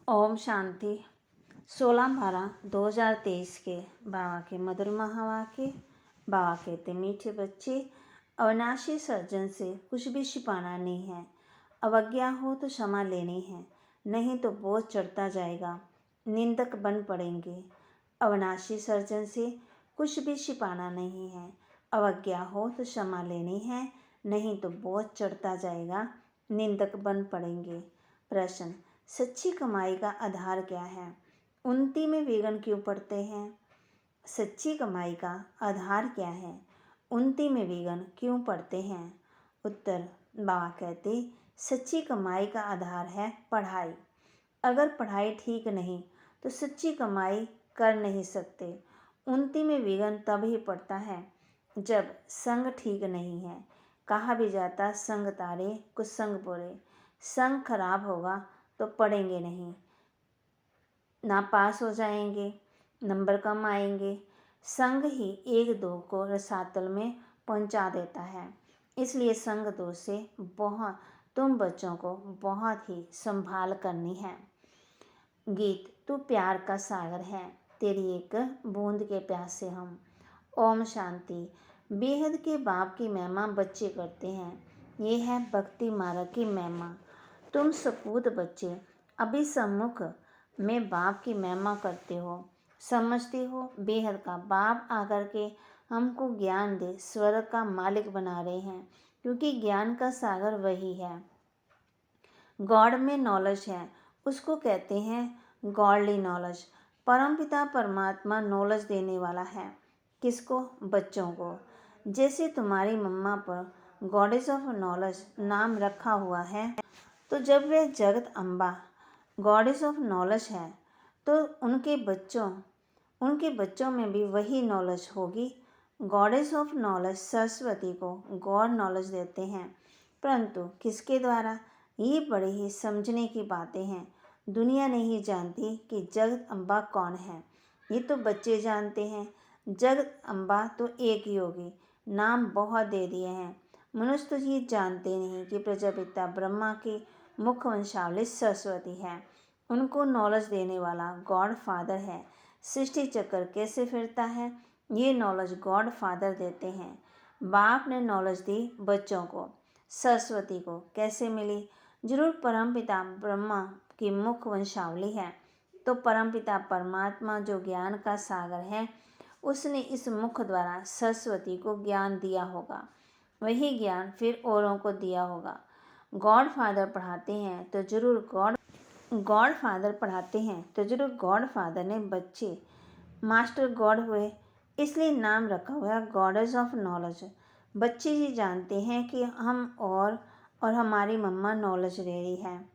ओम शांति। 16/12/2023 के बाबा के मधुर महावाक्य। बाबा कहते, मीठे बच्चे, अविनाशी सर्जन से कुछ भी छिपाना नहीं है। अवज्ञा हो तो क्षमा लेनी है, नहीं तो बोझ चढ़ता जाएगा, निंदक बन पड़ेंगे। अविनाशी सर्जन से कुछ भी छिपाना नहीं है। अवज्ञा हो तो क्षमा लेनी है, नहीं तो बोझ चढ़ता जाएगा, निंदक बन पड़ेंगे। प्रश्न, सच्ची कमाई का आधार क्या है? उन्नति में विघ्न क्यों पड़ते हैं? सच्ची कमाई का आधार क्या है? उन्नति में विघ्न क्यों पड़ते हैं? उत्तर, बाबा कहते, सच्ची कमाई का आधार है पढ़ाई। अगर पढ़ाई ठीक नहीं तो सच्ची कमाई कर नहीं सकते। उन्नति में विघ्न तब ही पड़ता है जब संग ठीक नहीं है। कहा भी जाता, संग तारे कुसंग बुरे। संग खराब होगा तो पढ़ेंगे नहीं, नापास हो जाएंगे, नंबर कम आएंगे। संग ही एक दो को रसातल में पहुंचा देता है। इसलिए संग दोष से तुम बच्चों को बहुत ही संभाल करनी है। गीत, तू प्यार का सागर है, तेरी एक बूंद के प्यासे हम। ओम शांति। बेहद के बाप की महिमा बच्चे करते हैं। ये है भक्ति मार्ग की महिमा। तुम सपूत बच्चे अभी सम्मुख में बाप की महिमा करते हो, समझते हो बेहद का बाप आकर के हमको ज्ञान दे स्वर्ग का मालिक बना रहे हैं, क्योंकि ज्ञान का सागर वही है। गॉड में नॉलेज है, उसको कहते हैं गॉडली नॉलेज। परमपिता परमात्मा नॉलेज देने वाला है। किसको? बच्चों को। जैसे तुम्हारी मम्मा पर गॉडेस ऑफ नॉलेज नाम रखा हुआ है, तो जब वह जगत अम्बा गॉडेस ऑफ नॉलेज है तो उनके बच्चों में भी वही नॉलेज होगी। गॉडेस ऑफ नॉलेज सरस्वती को गॉड नॉलेज देते हैं, परंतु किसके द्वारा? ये बड़े ही समझने की बातें हैं। दुनिया नहीं जानती कि जगत अम्बा कौन है, ये तो बच्चे जानते हैं। जगत अम्बा तो एक ही होगी, नाम बहुत दे दिए हैं। मनुष्य तो ये जानते नहीं कि प्रजापिता ब्रह्मा की मुख्य वंशावली सरस्वती है। उनको नॉलेज देने वाला गॉड फादर है। सृष्टि चक्र कैसे फिरता है, ये नॉलेज गॉड फादर देते हैं। बाप ने नॉलेज दी बच्चों को। सरस्वती को कैसे मिली? जरूर परमपिता ब्रह्मा की मुख्य वंशावली है, तो परमपिता परमात्मा जो ज्ञान का सागर है, उसने इस मुख द्वारा सरस्वती को ज्ञान दिया होगा। वही ज्ञान फिर औरों को दिया होगा। गॉड फादर पढ़ाते हैं तो जरूर गॉड फादर ने बच्चे मास्टर गॉड हुए, इसलिए नाम रखा हुआ है गॉडेस ऑफ नॉलेज। बच्चे ही जानते हैं कि हम और हमारी मम्मा नॉलेज दे रही है।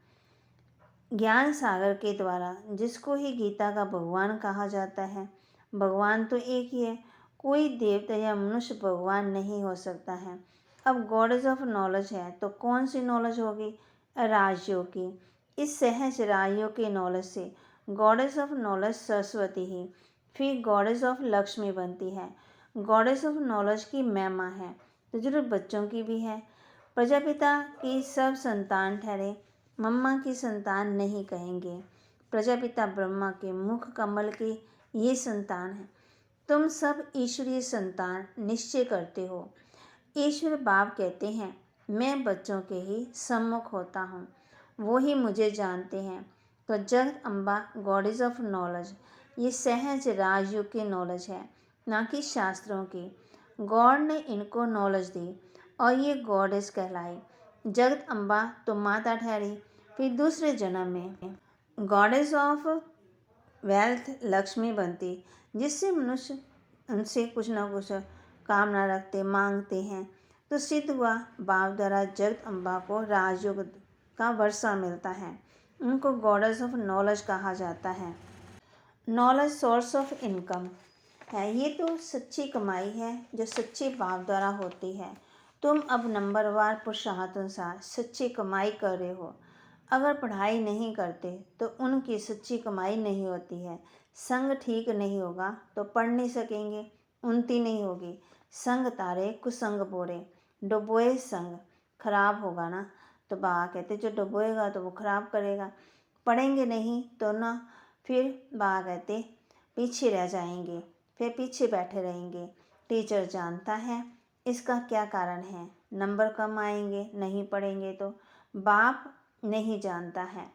ज्ञान सागर के द्वारा जिसको ही गीता का भगवान कहा जाता है। भगवान तो एक ही है, कोई देवता या मनुष्य भगवान नहीं हो सकता है। अब गॉडेस ऑफ नॉलेज है तो कौन सी नॉलेज होगी? राजयोग की। इस सहज राजयोग की नॉलेज से गॉडेस ऑफ नॉलेज सरस्वती ही फिर गॉडेस ऑफ लक्ष्मी बनती है। गॉडेस ऑफ नॉलेज की महिमा है तो जरूर बच्चों की भी है। प्रजापिता की सब संतान ठहरे, मम्मा की संतान नहीं कहेंगे। प्रजापिता ब्रह्मा के मुख कमल की ये संतान है। तुम सब ईश्वरीय संतान निश्चय करते हो। ईश्वर बाप कहते हैं, मैं बच्चों के ही सम्मुख होता हूँ, वो ही मुझे जानते हैं। तो जगत अम्बा गॉडेस ऑफ नॉलेज, ये सहज राजयोग की नॉलेज है, ना कि शास्त्रों की। गॉड ने इनको नॉलेज दी और ये गॉडेस कहलाई। जगत अम्बा तो माता ठहरी, फिर दूसरे जन्म में गॉडेस ऑफ वेल्थ लक्ष्मी बनती, जिससे मनुष्य उनसे कुछ ना कुछ कामना रखते मांगते हैं, तो सिद्ध हुआ बाप द्वारा जगत अम्बा को राजयोग का वर्षा मिलता है। उनको गॉडेस ऑफ नॉलेज कहा जाता है। नॉलेज सोर्स ऑफ इनकम है, ये तो सच्ची कमाई है जो सच्चे बाप द्वारा होती है। तुम अब नंबरवार पुरुषार्थानुसार सच्ची कमाई कर रहे हो। अगर पढ़ाई नहीं करते तो उनकी सच्ची कमाई नहीं होती है। संग ठीक नहीं होगा तो पढ़ नहीं सकेंगे, उन्नति नहीं होगी। संग तारे कुसंग बोरे, डुबोए संग खराब होगा ना, तो बाबा कहते जो डुबोएगा तो वो खराब करेगा। पढ़ेंगे नहीं तो ना फिर बाबा कहते पीछे रह जाएंगे, फिर पीछे बैठे रहेंगे। टीचर जानता है इसका क्या कारण है, नंबर कम आएंगे नहीं पढ़ेंगे तो। बाप नहीं जानता है,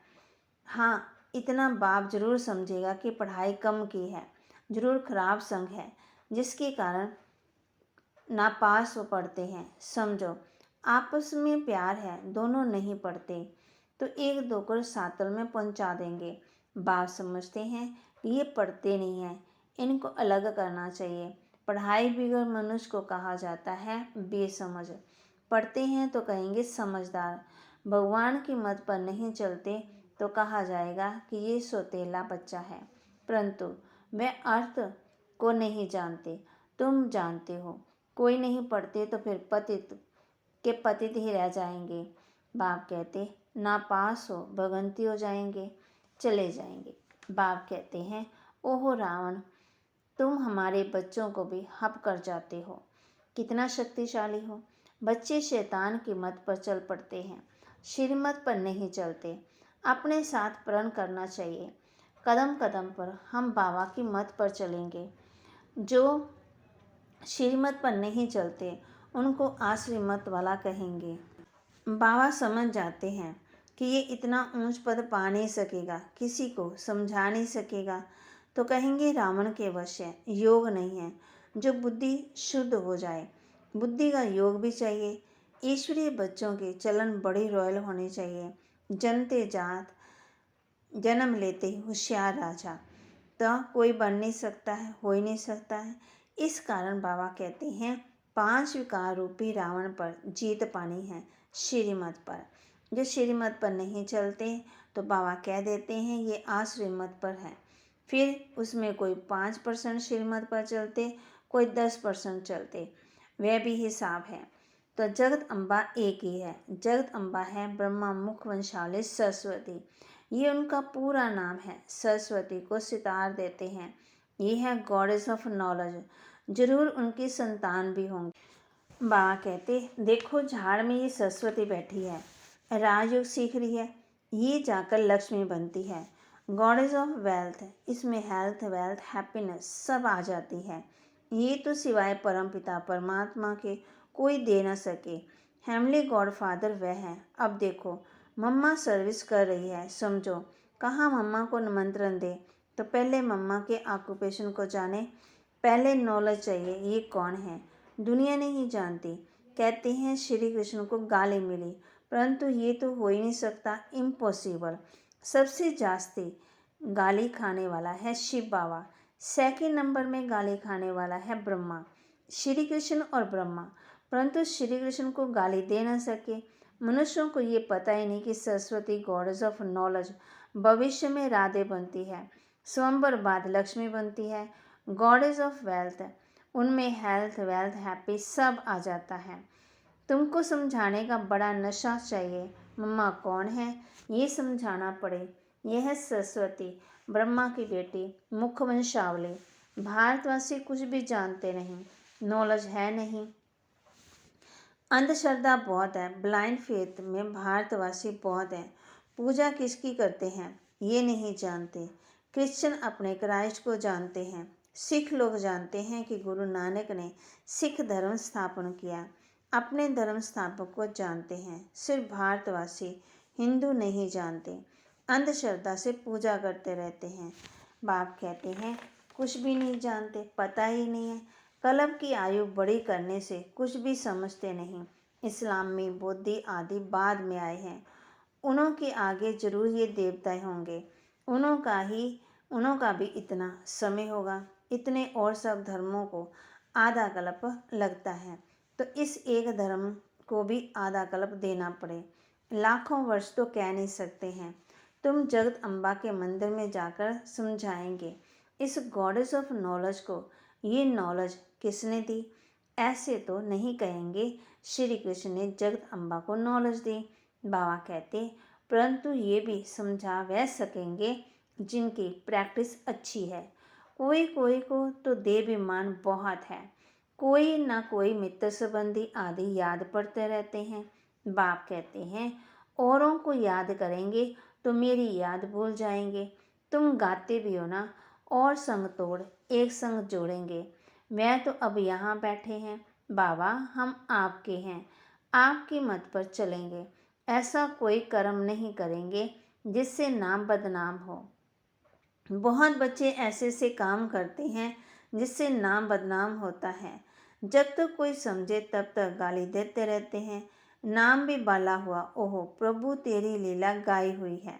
हाँ इतना बाप जरूर समझेगा कि पढ़ाई कम की है, जरूर खराब संग है जिसके कारण नापास वो पढ़ते हैं। समझो आपस में प्यार है, दोनों नहीं पढ़ते तो एक दो को सातल में पहुंचा देंगे। बाप समझते हैं कि ये पढ़ते नहीं हैं, इनको अलग करना चाहिए। पढ़ाई बिगड़ मनुष्य को कहा जाता है बेसमझ। पढ़ते हैं तो कहेंगे समझदार। भगवान की मत पर नहीं चलते तो कहा जाएगा कि ये सौतेला बच्चा है। परंतु वे अर्थ को नहीं जानते, तुम जानते हो। कोई नहीं पढ़ते तो फिर पतित के पतित ही रह जाएंगे। बाप कहते नापास हो भगंती हो जाएंगे, चले जाएंगे। बाप कहते हैं ओहो रावण, तुम हमारे बच्चों को भी हप कर जाते हो, कितना शक्तिशाली हो। बच्चे शैतान की मत पर चल पड़ते हैं, श्रीमत पर नहीं चलते। अपने साथ प्रण करना चाहिए, कदम कदम पर हम बाबा की मत पर चलेंगे। जो श्रीमत पर नहीं चलते उनको आश्रीमत वाला कहेंगे। बाबा समझ जाते हैं कि ये इतना ऊंच पद पा नहीं सकेगा, किसी को समझा नहीं सकेगा तो कहेंगे रावण के वश है, योग नहीं है। जो बुद्धि शुद्ध हो जाए, बुद्धि का योग भी चाहिए। ईश्वरीय बच्चों के चलन बड़ी रॉयल होने चाहिए। जनते जात जन्म लेते ही होशियार राजा तो कोई बन नहीं सकता है, हो ही नहीं सकता है। इस कारण बाबा कहते हैं 5 विकार रूपी रावण पर जीत पानी है श्रीमत पर। जो श्रीमत पर नहीं चलते तो बाबा कह देते हैं ये आश्रीमत पर है। फिर उसमें कोई 5% श्रीमत पर चलते, कोई 10% चलते, वह भी हिसाब है। तो जगत अम्बा एक ही है। जगत अम्बा है ब्रह्मा मुख वंशाली सरस्वती, ये उनका पूरा नाम है। सरस्वती को सितार देते हैं, ये है गॉडेस ऑफ नॉलेज। जरूर उनकी संतान भी होंगे। बाबा कहते देखो झाड़ में ये सरस्वती बैठी है, राजयोग सीख रही है, ये जाकर लक्ष्मी बनती है। गॉडेस ऑफ वेल्थ, इसमें हेल्थ वेल्थ हैप्पीनेस सब आ जाती है। ये तो सिवाय परमपिता परमात्मा के कोई दे ना सके। हेमली गॉड फादर वह है। अब देखो मम्मा सर्विस कर रही है, समझो कहाँ मम्मा को निमंत्रण दे तो पहले मम्मा के ऑक्यूपेशन को जाने, पहले नॉलेज चाहिए ये कौन है। दुनिया नहीं जानती। कहते हैं श्री कृष्ण को गाली मिली, परंतु ये तो हो ही नहीं सकता, इम्पॉसिबल। सबसे जास्ती गाली खाने वाला है शिव बाबा, सेकंड नंबर में गाली खाने वाला है ब्रह्मा, श्री कृष्ण और ब्रह्मा। परंतु श्री कृष्ण को गाली दे न सके। मनुष्यों को ये पता ही नहीं कि सरस्वती गॉडेस ऑफ नॉलेज भविष्य में राधे बनती है, स्वयंवर बाद लक्ष्मी बनती है। गॉडेस ऑफ वेल्थ, उनमें हेल्थ वेल्थ हैप्पी सब आ जाता है। तुमको समझाने का बड़ा नशा चाहिए। मम्मा कौन है ये समझाना पड़े। यह है सरस्वती, ब्रह्मा की बेटी, मुख वंशावली। भारतवासी कुछ भी जानते नहीं, नॉलेज है नहीं, अंधश्रद्धा बहुत है। ब्लाइंड फेथ में भारतवासी बहुत हैं। पूजा किसकी करते हैं ये नहीं जानते। क्रिश्चियन अपने क्राइस्ट को जानते हैं। सिख लोग जानते हैं कि गुरु नानक ने सिख धर्म स्थापन किया, अपने धर्म स्थापक को जानते हैं। सिर्फ भारतवासी हिंदू नहीं जानते, अंधश्रद्धा से पूजा करते रहते हैं। बाप कहते हैं कुछ भी नहीं जानते, पता ही नहीं है। कल्प की आयु बड़ी करने से कुछ भी समझते नहीं। इस्लाम में बुद्धि आदि बाद में आए हैं, उन्हों के आगे जरूर ये देवताएं होंगे, उन्हों का भी इतना समय होगा। इतने और सब धर्मों को आधा कल्प लगता है तो इस एक धर्म को भी आधा कल्प देना पड़े, लाखों वर्ष तो कह नहीं सकते हैं। तुम जगत अम्बा के मंदिर में जाकर समझाएंगे इस गॉडेस ऑफ नॉलेज को, ये नॉलेज किसने दी। ऐसे तो नहीं कहेंगे श्री कृष्ण ने जगत अम्बा को नॉलेज दी। बाबा कहते परंतु ये भी समझा वह सकेंगे जिनकी प्रैक्टिस अच्छी है। कोई कोई को तो देवाभिमान बहुत है, कोई ना कोई मित्र संबंधी आदि याद पड़ते रहते हैं। बाप कहते हैं औरों को याद करेंगे तो मेरी याद भूल जाएंगे। तुम गाते भी हो ना, और संग तोड़ एक संग जोड़ेंगे। मैं तो अब यहाँ बैठे हैं बाबा, हम आपके हैं, आपकी मत पर चलेंगे। ऐसा कोई कर्म नहीं करेंगे जिससे नाम बदनाम हो। बहुत बच्चे ऐसे से काम करते हैं जिससे नाम बदनाम होता है। जब तक कोई समझे तब तक गाली देते रहते हैं। नाम भी बाला हुआ, ओहो प्रभु तेरी लीला गाई हुई है।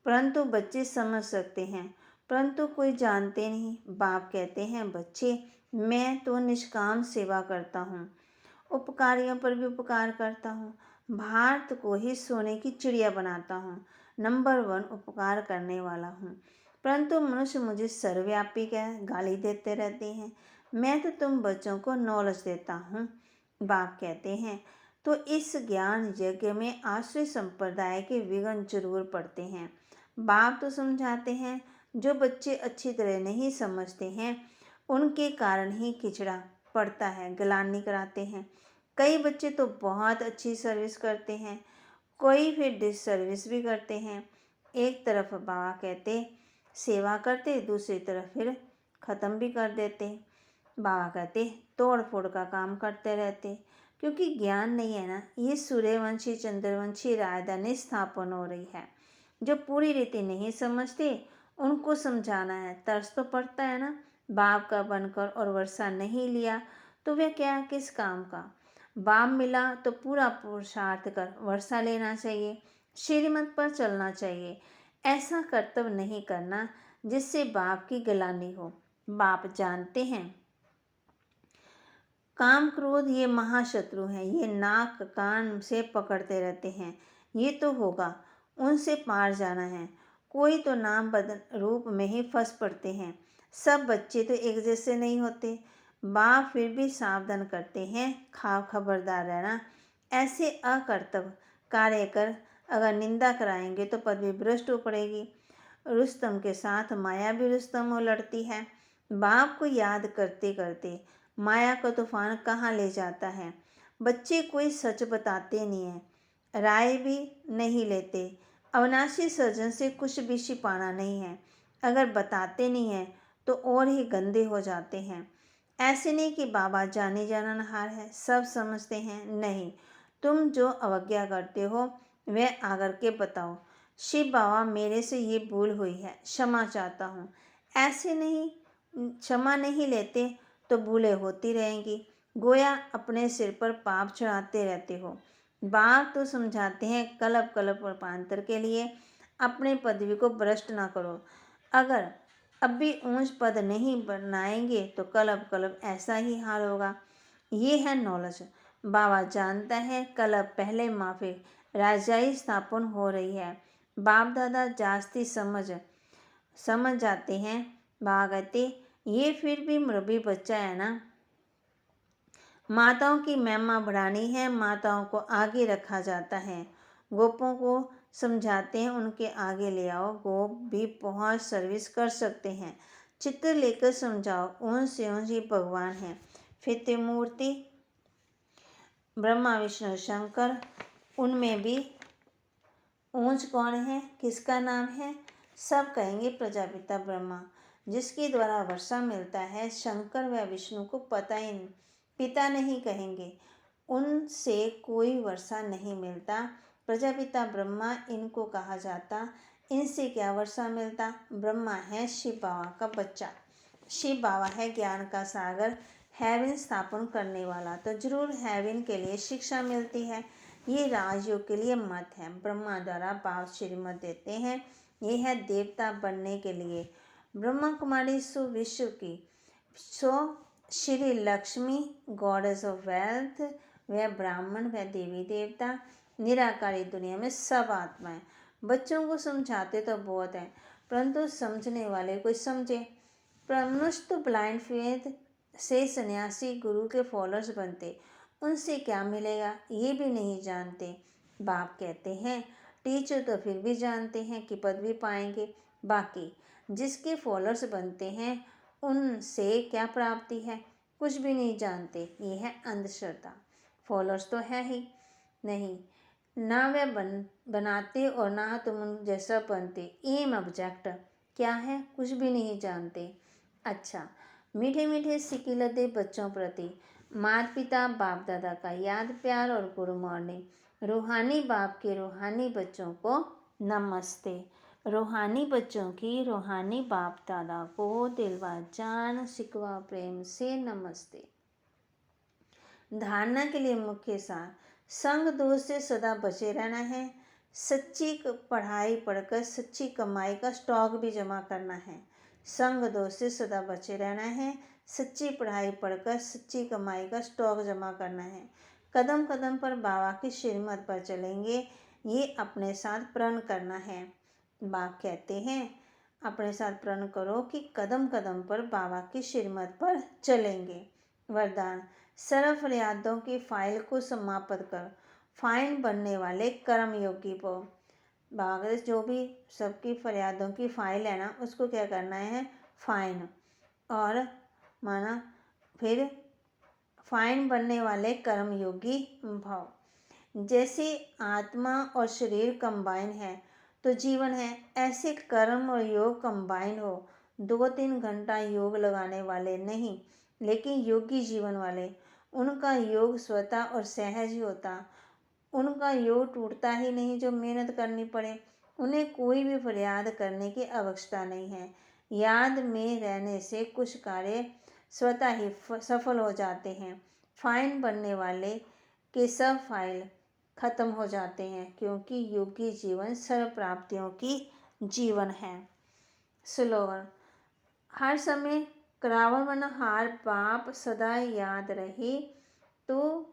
परंतु बच्चे समझ सकते हैं, परंतु कोई जानते नहीं। बाप कहते हैं, बच्चे मैं तो निष्काम सेवा करता हूँ, उपकारियों पर भी उपकार करता हूँ, भारत को ही सोने की चिड़िया बनाता हूँ, नंबर 1 उपकार करने वाला हूँ। परंतु मनुष्य मुझे सर्वव्यापी गाली देते रहते हैं। मैं तो तुम बच्चों को नॉलेज देता हूँ। बाप कहते हैं, तो इस ज्ञान यज्ञ में आश्रय संप्रदाय के विघ्न जरूर पड़ते हैं। बाप तो समझाते हैं, जो बच्चे अच्छी तरह नहीं समझते हैं उनके कारण ही खिचड़ा पड़ता है, ग्लानि कराते हैं। कई बच्चे तो बहुत अच्छी सर्विस करते हैं, कोई फिर डिसर्विस भी करते हैं। एक तरफ बाबा कहते सेवा करते, दूसरी तरफ फिर ख़त्म भी कर देते। बाबा कहते तोड़ फोड़ का काम करते रहते, क्योंकि ज्ञान नहीं है ना। ये सूर्यवंशी चंद्रवंशी राजधानी स्थापन हो रही है। जो पूरी रीति नहीं समझते उनको समझाना है। तरस तो पड़ता है ना, बाप का बनकर और वर्षा नहीं लिया तो वह क्या किस काम का। बाप मिला तो पूरा पुरुषार्थ कर वर्षा लेना चाहिए, श्रीमत पर चलना चाहिए। ऐसा कर्तव्य नहीं करना जिससे बाप की गिलानी हो। बाप जानते हैं काम क्रोध ये महाशत्रु हैं, ये नाक कान से पकड़ते रहते हैं। ये तो होगा, उनसे पार जाना है। कोई तो नाम बदल रूप में ही फंस पड़ते हैं। सब बच्चे तो एक जैसे नहीं होते। बाप फिर भी सावधान करते हैं, खबरदार रहना। ऐसे अकर्तव्य कार्य कर अगर निंदा कराएंगे तो पदवी भ्रष्ट हो पड़ेगी। रुस्तम के साथ माया भी रुस्तम हो लड़ती है। बाप को याद करते करते माया का तूफान कहाँ ले जाता है। बच्चे कोई सच बताते नहीं हैं, राय भी नहीं लेते। अविनाशी सर्जन से कुछ भी छिपाना नहीं है। अगर बताते नहीं हैं तो और ही गंदे हो जाते हैं। ऐसे नहीं कि बाबा जाने जाननहार है, सब समझते हैं। नहीं, तुम जो अवज्ञा करते हो वह आकर के बताओ, शिव बाबा मेरे से ये भूल हुई है, क्षमा चाहता हूँ। ऐसे नहीं, क्षमा नहीं लेते तो भूलें होती रहेंगी, गोया अपने सिर पर पाप चढ़ाते रहते हो। बाप तो समझाते हैं, कलप कलप रूपांतर के लिए अपने पदवी को भ्रष्ट ना करो। अगर अब भी ऊंच पद नहीं बनाएंगे तो कलप कलप ऐसा ही हाल होगा। ये है नॉलेज। बाबा जानता है कलप पहले माफी राजाई स्थापन हो रही है। बाप दादा जास्ती समझ जाते हैं। बाबा कहते ये फिर भी मृभी बच्चा है ना, माताओं की महिमा बढ़ानी है, माताओं को आगे रखा जाता है। गोपों को समझाते हैं उनके आगे ले आओ, गोप भी बहुत सर्विस कर सकते हैं। चित्र लेकर समझाओ, ऊंच से ऊंच ही भगवान है। फिर त्रिमूर्ति ब्रह्मा विष्णु शंकर, उनमें भी ऊंच कौन है, किसका नाम है? सब कहेंगे प्रजापिता ब्रह्मा, जिसके द्वारा वर्षा मिलता है। शंकर व विष्णु को पता ही नहीं, पिता नहीं कहेंगे, उनसे कोई वर्षा नहीं मिलता। प्रजापिता ब्रह्मा इनको कहा जाता, इनसे क्या वर्षा मिलता? ब्रह्मा है शिव बाबा का बच्चा, शिव बाबा है ज्ञान का सागर, हेवन स्थापन करने वाला, तो जरूर हेवन के लिए शिक्षा मिलती है। ये राजयोग के लिए मत है, ब्रह्मा द्वारा बाप श्रीमत देते हैं। ये है देवता बनने के लिए। ब्रह्मा कुमारी विश्व की Shri Lakshmi goddess of wealth, वह ब्राह्मण, वह देवी देवता, निराकारी दुनिया में सब आत्माएं। बच्चों को समझाते तो बहुत है, परंतु समझने वाले कोई समझे। मनुष्य तो ब्लाइंड फेथ से सन्यासी गुरु के फॉलोअर्स बनते, उनसे क्या मिलेगा ये भी नहीं जानते। बाप कहते हैं टीचर तो फिर भी जानते हैं कि पदवी पाएंगे, बाकी जिसके फॉलोअर्स बनते हैं उनसे क्या प्राप्ति है, कुछ भी नहीं जानते। ये है अंधश्रद्धा। फॉलोअर्स तो है ही नहीं, ना वे बनाते और ना तुम उन जैसा बनते। एम ऑब्जेक्ट क्या है? कुछ भी नहीं जानते। अच्छा, मीठे मीठे सिकिलते बच्चों प्रति माता पिता बाप दादा का याद प्यार और गुड मॉर्निंग। रूहानी बाप के रूहानी बच्चों को नमस्ते। रूहानी बच्चों की रूहानी बाप दादा को दिलवा जान शिकवा प्रेम से नमस्ते। धारणा के लिए मुख्य सार, संग दोष से सदा बचे रहना है। सच्ची पढ़ाई पढ़कर सच्ची कमाई का स्टॉक भी जमा करना है। संग दोष से सदा बचे रहना है। सच्ची पढ़ाई पढ़कर सच्ची कमाई का स्टॉक जमा करना है। कदम कदम पर बाबा की श्रीमत पर चलेंगे, ये अपने साथ प्रण करना है। बाप कहते हैं अपने साथ प्रण करो कि कदम कदम पर बाबा की श्रीमत पर चलेंगे। वरदान, सर्व फरियादों की फाइल को समाप्त कर फाइन बनने वाले कर्मयोगी को। बाबा जो भी सबकी फरियादों की फाइल है ना, उसको क्या करना है? फाइन। और माना फिर फाइन बनने वाले कर्मयोगी भाव। जैसे आत्मा और शरीर कंबाइन है तो जीवन है, ऐसे कर्म और योग कंबाइन हो। 2-3 घंटा योग लगाने वाले नहीं, लेकिन योगी जीवन वाले, उनका योग स्वतः और सहज ही होता। उनका योग टूटता ही नहीं जो मेहनत करनी पड़े। उन्हें कोई भी फरियाद करने की आवश्यकता नहीं है। याद में रहने से कुछ कार्य स्वतः ही सफल हो जाते हैं। फाइन बनने वाले के सब फाइल खत्म हो जाते हैं, क्योंकि योगी जीवन सर्व प्राप्तियों की जीवन है। स्लोगन, हर समय करावन मन हार बाप सदा याद रहे तो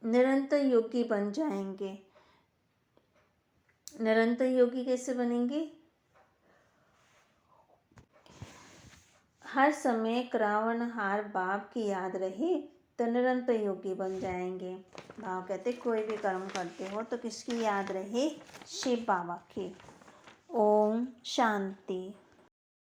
निरंतर योगी बन जाएंगे। निरंतर योगी कैसे बनेंगे? हर समय करावन हार बाप की याद रहे तो निरंतर योगी बन जाएंगे। भाव कहते कोई भी कर्म करते हो तो किसकी याद रहे? शिव बाबा की। ओम शांति।